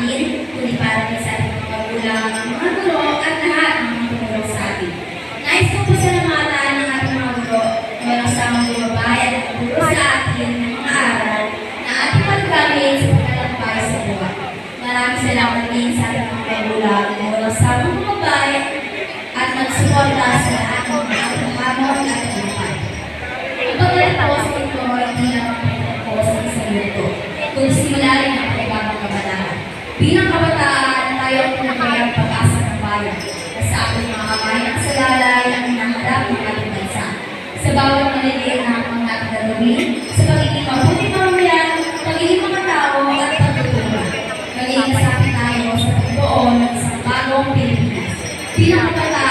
atin, kundi para din sa ating mga magulang, mga guro, at lahat ng mga tumulong sa atin. Nais ko po salamatan ng ating mga guro na walang samang bumabay at nagturo sa atin ng mga aral na ating magagamit sa pagkalampay sa buwan. Maraming salamat din sa ating mga magulang na walang samang bumabay at nagsuporta sa lahat ng mga hamon at buhay. Ang pagdating po sa ito ay hindi lamang pagdating po sa isang luto, kundi simula rin ang pagbabang kabataan. Bilang kabataan, tayo ang pinagmayang pag-asa ng bayan na sa ating mga kamay ng salalay ang hinaharap ng ating bansa. Sa bawat maliliit na ang ating gagawin, sa pagiging mabuting mamayan, pagiging mga tao at pagtutulungan. Magiging kasama tayo sa pagbuo ng isang bagong Pilipinas. Bilang kabataan,